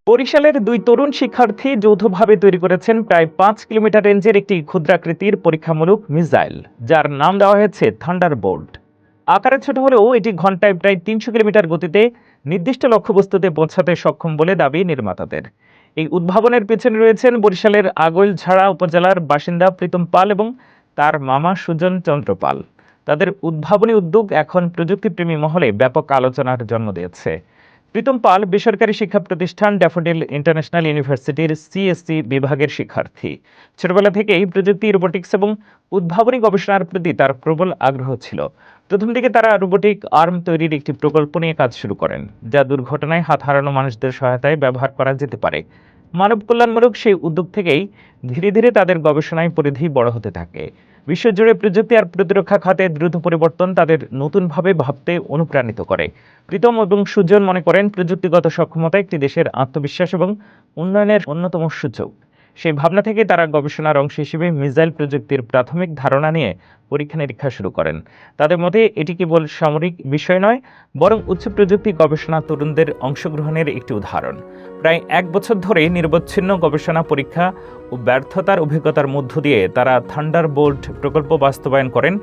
বরিশালের দুই তরুণ শিক্ষার্থী যৌথভাবে তৈরি করেছেন প্রায় ৫ কিলোমিটার রেঞ্জের একটি ক্ষুদ্রাকৃতির পরীক্ষামূলক মিসাইল, যার নাম দেওয়া হয়েছে থান্ডারবোল্ট। আকারে ছোট হলেও এটি ঘন্টায় প্রায় ৩০০ কিলোমিটার গতিতে নির্দিষ্ট লক্ষ্যবস্তুতে পৌঁছাতে সক্ষম বলে দাবি নির্মাতাদের। এই উদ্ভাবনের পেছনে রয়েছেন বরিশালের আগৈলঝাড়া উপজেলার বাসিন্দা প্রীতম পাল এবং তার মামা সুজন চন্দ্র পাল। তাদের উদ্ভাবনী উদ্যোগ এখন প্রযুক্তিপ্রেমী মহলে ব্যাপক আলোচনার জন্ম দিয়েছে। প্রীতম পাল বেসরকারি শিক্ষা প্রতিষ্ঠান ড্যাফোডিল ইন্টারন্যাশনাল ইউনিভার্সিটির সিএসসি বিভাগের শিক্ষার্থী। ছোটবেলা থেকেই প্রযুক্তি, রোবোটিক্স এবং উদ্ভাবনী গবেষণার প্রতি তার প্রবল আগ্রহ ছিল। প্রথম দিকে তারা রোবোটিক আর্ম তৈরির একটি প্রকল্প নিয়ে কাজ শুরু করেন, যা দুর্ঘটনায় হাত হারানো মানুষদের সহায়তায় ব্যবহার করা যেতে পারে। মানব কল্যাণমূলক সেই উদ্যোগ থেকেই ধীরে ধীরে তাদের গবেষণায় পরিধি বড় হতে থাকে। বিশ্বজুড়ে প্রযুক্তি আর প্রতিরক্ষা খাতে দ্রুত পরিবর্তন তাদের নতুনভাবে ভাবতে অনুপ্রাণিত করে। প্রীতম এবং সুজন মনে করেন, প্রযুক্তিগত সক্ষমতা একটি দেশের আত্মবিশ্বাস এবং উন্নয়নের অন্যতম সূচক। সেই ভাবনা থেকে তারা গবেষণার অংশ হিসেবে মিসাইল প্রযুক্তির প্রাথমিক ধারণা নিয়ে পরীক্ষা নিরীক্ষা শুরু করেন। তাদের মতে এটি কেবল সামরিক বিষয় নয়, বরং উচ্চ প্রযুক্তি গবেষণা তরুণদের অংশগ্রহণের একটি উদাহরণ। প্রায় ১ বছর ধরে নিরবচ্ছিন্ন গবেষণা, পরীক্ষা ও ব্যর্থতার অভিজ্ঞতার মধ্য দিয়ে তারা থান্ডারবোল্ট প্রকল্প বাস্তবায়ন করেন।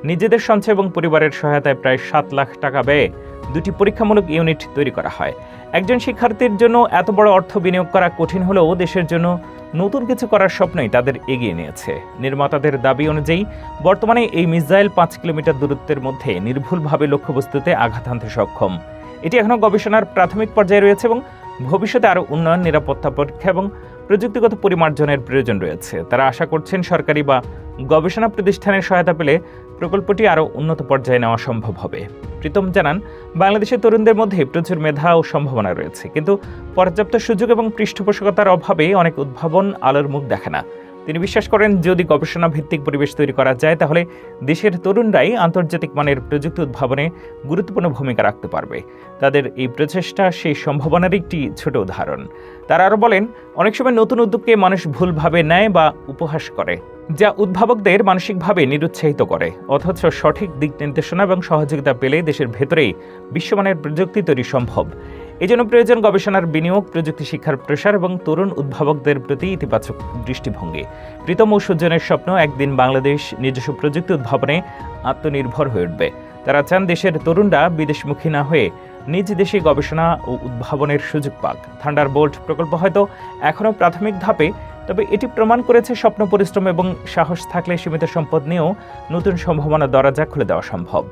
নিজেদের সঞ্চয় এবং পরিবারের সহায়তায় প্রায় ৭ লাখ টাকা ব্যয়ে দুটি পরীক্ষামূলক ইউনিট তৈরি করা হয়। একজন শিক্ষার্থীর জন্য এত বড় অর্থ বিনিয়োগ করা কঠিন হলেও দেশের জন্য নতুন কিছু করার স্বপ্নই তাদের এগিয়ে নিয়েছে। নির্মাতাদের দাবি অনুযায়ী বর্তমানে এই মিসাইল ৫ কিলোমিটার দূরত্বের মধ্যে নির্ভুলভাবে লক্ষ্যবস্তুতে আঘাত হানতে সক্ষম। এটি এখনও গবেষণার প্রাথমিক পর্যায়ে রয়েছে এবং ভবিষ্যতে আরও উন্নয়ন, নিরাপত্তা পরীক্ষা এবং প্রযুক্তিগত পরিমার্জনের প্রয়োজন রয়েছে। তারা আশা করছেন সরকারি বা গবেষণা প্রতিষ্ঠানের সহায়তা পেলে প্রকল্পটি আরও উন্নত পর্যায়ে নেওয়া সম্ভব হবে। প্রীতম জানান, বাংলাদেশের তরুণদের মধ্যে প্রচুর মেধা ও সম্ভাবনা রয়েছে, কিন্তু পর্যাপ্ত সুযোগ এবং পৃষ্ঠপোষকতার অভাবে অনেক উদ্ভাবন আলোর মুখ দেখে না। তিনি বিশ্বাস করেন, যদি গবেষণা ভিত্তিক পরিবেশ তৈরি করা যায় তাহলে দেশের তরুণরাই আন্তর্জাতিক মানের প্রযুক্তি উদ্ভাবনে গুরুত্বপূর্ণ ভূমিকা রাখতে পারবে। তাদের এই প্রচেষ্টা সেই সম্ভাবনার একটি ছোট উদাহরণ। তারা আরও বলেন, অনেক সময় নতুন উদ্যোগকে মানুষ ভুলভাবে নেয় বা উপহাস করে, যা উদ্ভাবকদের মানসিকভাবে নিরুৎসাহিত করে। অথচ সঠিক দিক নির্দেশনা এবং সহযোগিতা পেলে দেশের ভেতরেই বিশ্বমানের প্রযুক্তি তৈরি সম্ভব। এজন্য প্রয়োজন গবেষণার বিনিয়োগ, প্রযুক্তি শিক্ষার প্রসার এবং তরুণ উদ্ভাবকদের প্রতি ইতিবাচক দৃষ্টিভঙ্গি। প্রীতম ও সুজনের স্বপ্ন, একদিন বাংলাদেশ নিজস্ব প্রযুক্তি উদ্ভাবনে আত্মনির্ভর হয়ে উঠবে। তারা চান দেশের তরুণরা বিদেশমুখী না হয়ে নিজ দেশে গবেষণা ও উদ্ভাবনের সুযোগ পাক। থান্ডারবোল্ট প্রকল্প হয়তো এখনও প্রাথমিক ধাপে, তবে এটি প্রমাণ করেছে স্বপ্ন, পরিশ্রম এবং সাহস থাকলে সীমিত সম্পদ নিয়েও নতুন সম্ভাবনা দরজা খুলে দেওয়া সম্ভব।